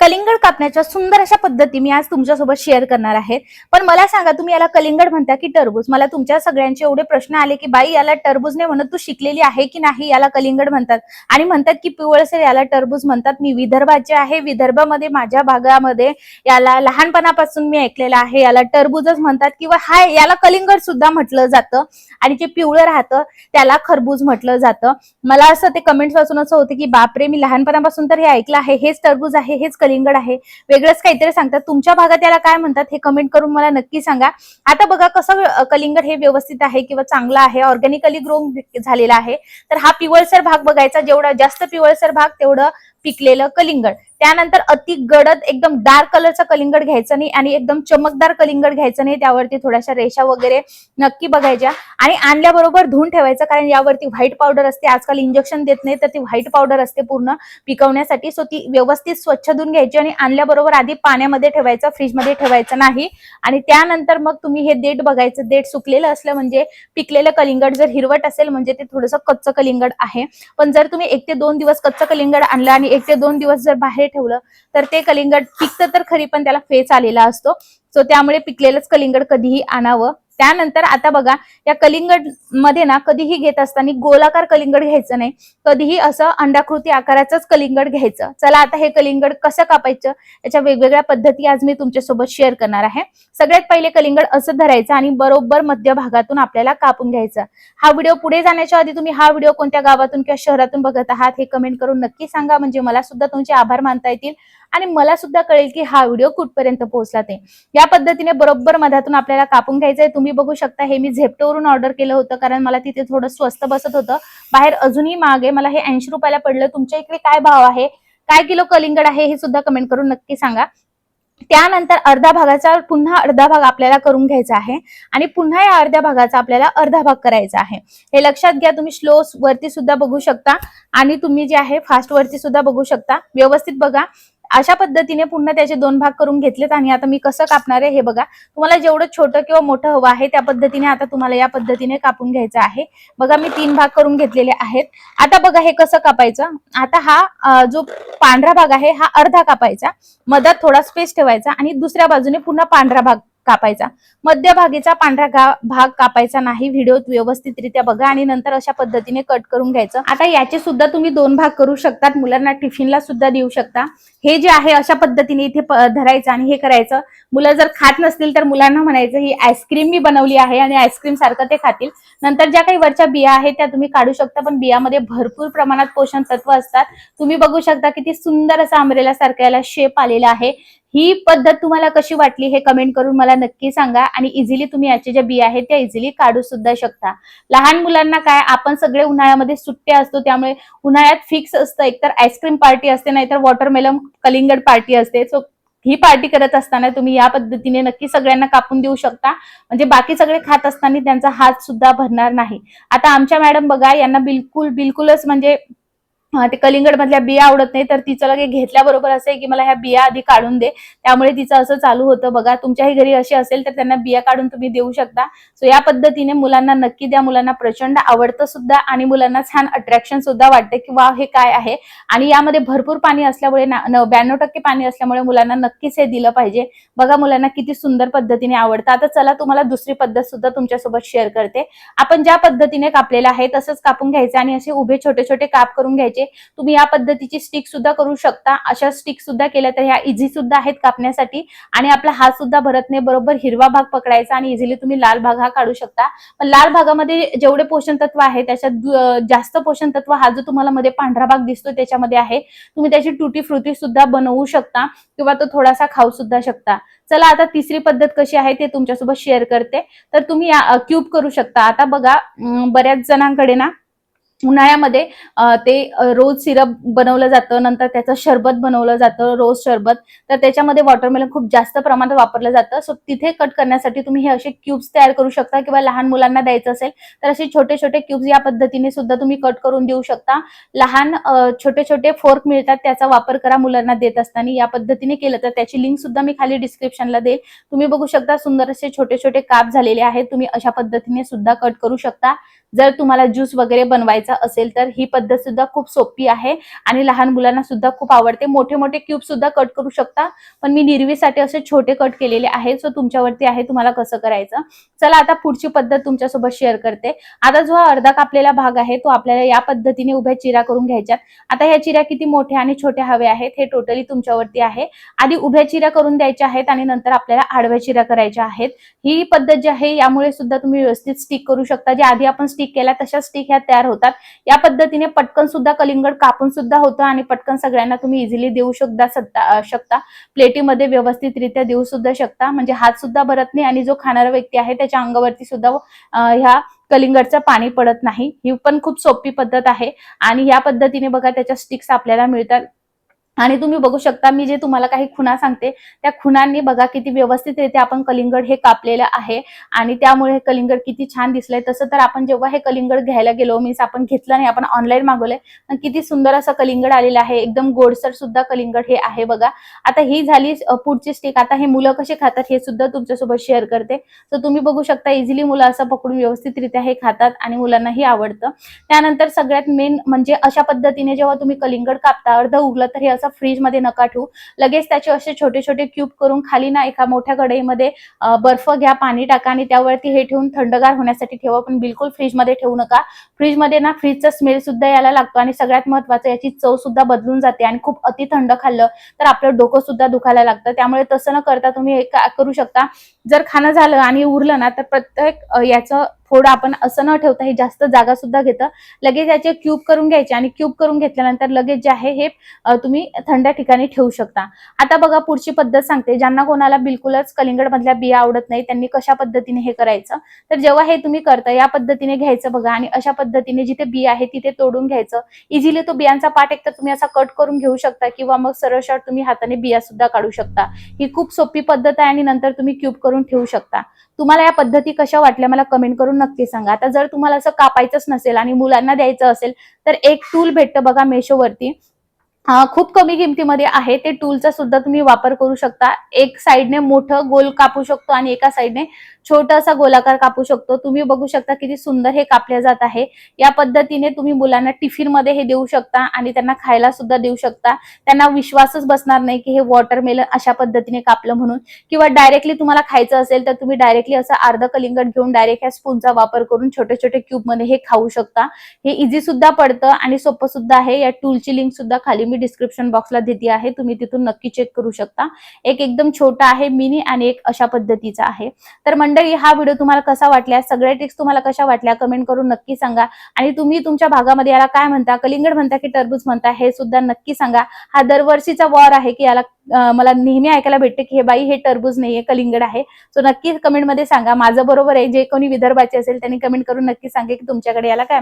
कलिंगड कापण्याच्या सुंदर अशा पद्धती मी आज तुमच्यासोबत शेअर करणार आहे। पण मला सांगा, तुम्ही याला कलिंगड म्हणता की टरबूज? मला तुमच्या सगळ्यांचे एवढे प्रश्न आले की बाई याला टरबूज नाही म्हणत, तू शिकलेली आहे की नाही, याला कलिंगड म्हणतात आणि म्हणतात की पिवळसर याला टरबूज म्हणतात। मी विदर्भाचे आहे, विदर्भामध्ये माझ्या भागामध्ये याला लहानपणापासून मी ऐकलेलं आहे याला टरबूजच म्हणतात किंवा याला कलिंगड सुद्धा म्हटलं जातं आणि जे पिवळं राहतं त्याला खरबूज म्हटलं जातं। मला असं ते कमेंट्स वाचून असं होतं की बापरे, मी लहानपणापासून तर हे ऐकलं आहे, हेच टरबूज आहे, हेच कलिंगड आहे, वेगळंच काहीतरी सांगतात। तुमच्या भागात याला काय म्हणतात हे कमेंट करून मला नक्की सांगा। आता बघा कसं कलिंगड हे व्यवस्थित आहे किंवा चांगला आहे, ऑर्गॅनिकली ग्रो झालेला आहे। तर हा पिवळसर भाग बघायचा, जेवढा जास्त पिवळसर भाग तेवढं पिकलेलं कलिंगड। त्यानंतर अति गडद एकदम डार्क कलरचा कलिंगड घ्यायचा नाही आणि एकदम चमकदार कलिंगड घ्यायचं नाही, त्यावरती थोड्याशा रेषा वगैरे नक्की बघायच्या आणि आणल्याबरोबर धुवून ठेवायचं, कारण यावरती व्हाईट पावडर असते। आजकाल इंजेक्शन देत नाही तर ती व्हाईट पावडर असते पूर्ण पिकवण्यासाठी, सो ती व्यवस्थित स्वच्छ धुवून घ्यायची आणि आणल्याबरोबर आधी पाण्यामध्ये ठेवायचं, फ्रीजमध्ये ठेवायचं नाही। आणि त्यानंतर मग तुम्ही हे देठ बघायचं, देठ सुकलेलं असलं म्हणजे पिकलेलं कलिंगड, जर हिरवट असेल म्हणजे ते थोडंसं कच्चं कलिंगड आहे। पण जर तुम्ही 1 ते 2 दिवस कच्चं कलिंगड आणलं आणि 1 ते 2 दिवस जर बाहेर ठेवलं तर ते कलिंगड पिकतं तर खरी पण त्याला फेस आलेला असतो, सो त्यामुळे पिकलेलंच कलिंगड कधीही आणावं। त्यानंतर आता बघा, या कलिंगड मध्ये ना कधीही घेत असताना गोलाकार कलिंगड घ्यायचं नाही, कधीही असं अंडाकृती आकाराचंच कलिंगड घ्यायचं। चला आता हे कलिंगड कसं कापायचं याच्या वेगवेगळ्या पद्धती आज मी तुमच्यासोबत शेअर करणार आहे। सगळ्यात पहिले कलिंगड असं धरायचं आणि बरोबर मध्य भागातून आपल्याला कापून घ्यायचं। हा व्हिडिओ पुढे जाण्याच्या आधी तुम्ही हा व्हिडिओ कोणत्या गावातून किंवा शहरातून बघत आहात हे कमेंट करून नक्की सांगा, म्हणजे मला सुद्धा तुमचे आभार मानता येतील आणि मला सुद्धा कळेल की हा व्हिडिओ कुठपर्यंत पोहोचला ते। या पद्धतीने बरोबर मधातून आपल्याला कापून घ्यायचंय। तुम्ही बघू शकता हे मी झेप्टोवरून ऑर्डर केलं होतं, कारण मला तिथे थोडं स्वस्त बसत होतं, बाहेर अजूनही महाग आहे। मला हे 80 रुपयाला पडलं। तुमच्या इकडे काय भाव आहे, काय किलो कलिंगड आहे हे सुद्धा कमेंट करून नक्की सांगा। त्यानंतर अर्धा भागाचा पुन्हा अर्धा भाग आपल्याला करून घ्यायचा आहे आणि पुन्हा या अर्ध्या भागाचा आपल्याला अर्धा भाग करायचा आहे। हे लक्षात घ्या, तुम्ही स्लो वरती सुद्धा बघू शकता आणि तुम्ही जे आहे फास्ट वरती सुद्धा बघू शकता। व्यवस्थित बघा, अशा पद्धतीने पुन्हा त्याचे 2 भाग करून घेतलेत आणि आता मी कसं कापणार आहे हे बघा। तुम्हाला जेवढं छोटं किंवा मोठं हवं आहे त्या पद्धतीने आता तुम्हाला या पद्धतीने कापून घ्यायचं आहे। बघा मी 3 भाग करून घेतलेले आहेत। आता बघा हे कसं कापायचं। आता हा जो पांढरा भाग आहे हा अर्धा कापायचा, मधात थोडा स्पेस ठेवायचा आणि दुसऱ्या बाजूने पुन्हा पांढरा भाग कापायचा। मध्यभागीचा पांढरा भाग कापायचा नाही। व्हिडिओ व्यवस्थितरित्या बघा आणि नंतर अशा पद्धतीने कट करून घ्यायचं। आता याचे सुद्धा तुम्ही 2 भाग करू शकतात, मुलांना टिफिनला सुद्धा देऊ शकता। हे जे आहे अशा पद्धतीने इथे धरायचं आणि हे करायचं। मुलं जर खात नसतील तर मुलांना म्हणायचं ही आईस्क्रीम मी बनवली आहे आणि आईस्क्रीम सारखं ते खातील। नंतर ज्या काही वरच्या बिया आहेत त्या तुम्ही काढू शकता, पण बियामध्ये भरपूर प्रमाणात पोषण तत्व असतात। तुम्ही बघू शकता किती सुंदर असा आंब्रेला सारखा याला शेप आलेला आहे। ही पद्धत तुम्हाला कशी वाटली हे कमेंट करून मला नक्की सांगा आणि इझिली तुम्ही याचे ज्या बिया आहेत त्या इझिली काढू सुद्धा शकता। लहान मुलांना काय, आपण सगळे उन्हाळ्यामध्ये सुट्टे असतो, त्यामुळे उन्हाळ्यात फिक्स असतं, एकतर आईस्क्रीम पार्टी असते नाहीतर वॉटरमेलन कलिंगड पार्टी असते। सो ही पार्टी करत असताना तुम्ही या पद्धतीने नक्की सगळ्यांना कापून देऊ शकता, म्हणजे बाकी सगळे खात असताना त्यांचा हात सुद्धा भरणार नाही। आता आमच्या मॅडम बघा, यांना बिलकुलच म्हणजे ते कलिंगड मधल्या बिया आवडत नाही, तर तिचं लगे घेतल्याबरोबर असं आहे की मला ह्या बिया आधी काढून दे, त्यामुळे तिचं असं चालू होतं। बघा तुमच्याही घरी असे असेल तर त्यांना बिया काढून तुम्ही देऊ शकता। सो या पद्धतीने मुलांना नक्की द्या, मुलांना प्रचंड आवडतं सुद्धा आणि मुलांना छान अट्रॅक्शन सुद्धा वाटते की वा हे काय आहे। आणि यामध्ये भरपूर पाणी असल्यामुळे 92% पाणी असल्यामुळे मुलांना नक्कीच हे दिलं पाहिजे। बघा मुलांना किती सुंदर पद्धतीने आवडतं। आता चला तुम्हाला दुसरी पद्धत सुद्धा तुमच्यासोबत शेअर करते। आपण ज्या पद्धतीने कापलेलं आहे तसंच कापून घ्यायचं आणि असे उभे छोटे छोटे काप करून घ्यायचे। तुम्ही या पद्धतीची स्टिक सुद्धा करू शकता, अशा स्टिक सुद्धा केल्या तर ह्या इझी सुद्धा आहेत कापण्यासाठी आणि आपला हात सुद्धा भरत नाही। बरोबर हिरवा भाग पकडायचा आणि इझिली तुम्ही लाल भाग हा काढू शकता। पण लाल भागामध्ये जेवढे पोषण तत्व आहे त्याच्यात जास्त पोषण तत्व हा जो तुम्हाला मध्ये पांढरा भाग दिसतो त्याच्यामध्ये आहे। तुम्ही त्याची टुटी फ्रुटी सुद्धा बनवू शकता किंवा तो थोडासा खाऊ सुद्धा शकता। चला आता तिसरी पद्धत कशी आहे ते तुमच्यासोबत शेअर करते। तर तुम्ही क्यूब करू शकता। आता बघा बऱ्याच जणांकडे ना उन्हाळ्यामध्ये ते रोज सिरप बनवलं जातं, नंतर त्याचं शरबत बनवलं जातं, रोज शरबत, तर त्याच्यामध्ये वॉटरमेलन खूप जास्त प्रमाणात वापरलं जातं। सो तिथे कट करण्यासाठी तुम्ही हे असे क्यूब्स तयार करू शकता किंवा लहान मुलांना द्यायचं असेल तर असे छोटे छोटे क्यूब्स या पद्धतीने सुद्धा तुम्ही कट करून देऊ शकता। लहान छोटे छोटे फोर्क मिळतात त्याचा वापर करा मुलांना देत असताना। या पद्धतीने केलं तर त्याची लिंक सुद्धा मी खाली डिस्क्रिप्शनला देईल। तुम्ही बघू शकता सुंदर असे छोटे छोटे काप झालेले आहेत। तुम्ही अशा पद्धतीने सुद्धा कट करू शकता। जर तुम्हाला ज्यूस वगैरे बनवायचं करायचा असेल तर ही पद्धत सुद्धा खूप सोपी आहे आणि लहान मुलांना सुद्धा खूप आवडते. मोठे मोठे क्यूब सुद्धा कट करू शकता, पण मी निर्वीसाठी असे छोटे कट केलेले आहेत. सो तुमच्यावरती आहे तुम्हाला कसं करायचं. चला आता पुढची पद्धत तुमच्यासोबत शेअर करते. आता जो हा अर्धा कापलेला भाग आहे तो आपल्याला या पद्धतीने उभ्या चिरा करून घ्यायच्यात. आता ह्या चिऱ्या किती मोठ्या आणि छोट्या हव्या आहेत हे टोटली तुमच्यावरती आहे. आधी उभ्या चिऱ्या करून द्यायच्या आहेत आणि नंतर आपल्याला आडव्या चिऱ्या करायच्या आहेत. ही पद्धत जी आहे यामुळे सुद्धा तुम्ही व्यवस्थित स्टिक करू शकता. जे आधी आपण स्टिक केल्या तशा स्टिक ह्या तयार होतात. या पद्धतीने पटकन सुद्धा कलिंगड कापून सुद्धा होतं आणि पटकन सगळ्यांना तुम्ही इझिली देऊ शकता. प्लेटीमध्ये व्यवस्थितरित्या देऊ सुद्धा शकता, म्हणजे हात सुद्धा भरत नाही आणि जो खाणारा व्यक्ती आहे त्याच्या अंगावरती सुद्धा ह्या कलिंगडचं पाणी पडत नाही. ही पण खूप सोपी पद्धत आहे आणि या पद्धतीने बघा त्याच्या स्टिक्स आपल्याला मिळतात. आणि तुम्ही बघू शकता मी जे तुम्हाला काही खुणा सांगते त्या खुणांनी बघा किती व्यवस्थितरित्या आपण कलिंगड हे कापलेलं आहे आणि त्यामुळे हे कलिंगड किती छान दिसलंय. तसं तर आपण जेव्हा हे कलिंगड घ्यायला गेलो, मीन्स आपण घेतलं नाही, आपण ऑनलाईन मागवलंय, किती सुंदर असं कलिंगड आलेलं आहे. एकदम गोडसर सुद्धा कलिंगड हे आहे बघा. आता ही झाली पुढची स्टिक. आता हे मुलं कसे खातात हे सुद्धा तुमच्यासोबत शेअर करते. तर तुम्ही बघू शकता इझिली मुलं असं पकडून व्यवस्थितरित्या हे खातात आणि मुलांनाही आवडतं. त्यानंतर सगळ्यात मेन म्हणजे अशा पद्धतीने जेव्हा तुम्ही कलिंगड कापता, अर्ध उरलं तर हे असं फ्रीज मध्ये नका ठेवू. लगेच त्याचे असे छोटे छोटे क्यूब करून खाली ना एका मोठ्या कढईमध्ये बर्फ घ्या, पाणी टाका आणि त्यावरती हे ठेवून थंडगार होण्यासाठी ठेवा. पण बिलकुल फ्रीजमध्ये ठेवू नका. फ्रीजमध्ये ना फ्रीजचा स्मेल सुद्धा यायला लागतो आणि सगळ्यात महत्त्वाचं याची चव सुद्धा बदलून जाते आणि खूप अति थंड खाल्लं तर आपलं डोकं सुद्धा दुखायला लागतं. त्यामुळे तसं न करता तुम्ही हे करू शकता. जर खाणं झालं आणि उरलं ना तर प्रत्येक याचं थोडं आपण असं न ठेवता हे जास्त जागा सुद्धा घेतं. लगेच याचे क्यूब करून घ्यायचे आणि क्यूब करून घेतल्यानंतर लगेच जे आहे हे तुम्ही थंड ठिकाणी ठेवू शकता. आता बघा पुढची पद्धत सांगते. ज्यांना कोणाला बिलकुलच कलिंगड मधल्या बिया आवडत नाही त्यांनी कशा पद्धतीने हे करायचं, तर जेव्हा हे तुम्ही करता या पद्धतीने घ्यायचं बघा आणि अशा पद्धतीने जिथे बी आहे तिथे तोडून घ्यायचं. इझिली तो बियांचा पार्ट एक तर तुम्ही असा कट करून घेऊ शकता किंवा मग सरळ शॉर्ट तुम्ही हाताने बिया सुद्धा काढू शकता. ही खूप सोपी पद्धत आहे आणि नंतर तुम्ही क्यूब करून ठेवू शकता. तुम्हाला या पद्धती कशा वाटल्या मला कमेंट करून नक्की सांगा. आता जर तुम्हाला असं कापायचंच नसेल आणि मुलांना द्यायचं असेल तर एक टूल भेटतं बघा मेशोवरती, खूप कमी किमतीमध्ये आहे. ते टूलचा सुद्धा तुम्ही वापर करू शकता. एक साइडने मोठं गोल कापू शकतो आणि एका साइडने छोटासा गोलाकार कापू शकतो. तुम्ही बघू शकता किती सुंदर हे कापले जात आहे. या पद्धतीने तुम्ही मुलांना टिफिन मध्ये हे देऊ शकता आणि त्यांना खायला सुद्धा देऊ शकता. त्यांना विश्वासच बसणार नाही की हे वॉटरमेलन अशा पद्धतीने कापलं म्हणून. किंवा डायरेक्टली तुम्हाला खायचं असेल तर तुम्ही डायरेक्टली असं अर्ध कलिंगड घेऊन डायरेक्ट ह्या स्पूनचा वापर करून छोटे छोटे क्यूब मध्ये हे खाऊ शकता. हे इझी सुद्धा पडतं आणि सोपं सुद्धा आहे. या टूलची लिंक सुद्धा खाली मी डिस्क्रिप्शन बॉक्सला देते आहे, तुम्ही तिथून नक्की चेक करू शकता. एक एकदम छोटा आहे मिनी आणि एक अशा पद्धतीचा आहे. तर मंडळी हा व्हिडिओ तुम्हाला कसा वाटला, सगळ्या टिप्स तुम्हाला कशा वाटल्या कमेंट करून नक्की सांगा. आणि तुम्ही तुमच्या भागामध्ये याला काय म्हणता, कलिंगड म्हणता की टरबूज म्हणता हे सुद्धा नक्की सांगा. हा दरवर्षीचा वॉर आहे की याला मला नेहमी ऐकायला भेटते की हे बाई हे टरबूज नाहीये कलिंगड आहे. सो नक्की कमेंट मध्ये सांगा. माझं बरोबर आहे. जे कोणी विदर्भाचे असेल त्यांनी कमेंट करून नक्की सांगा की तुमच्याकडे याला काय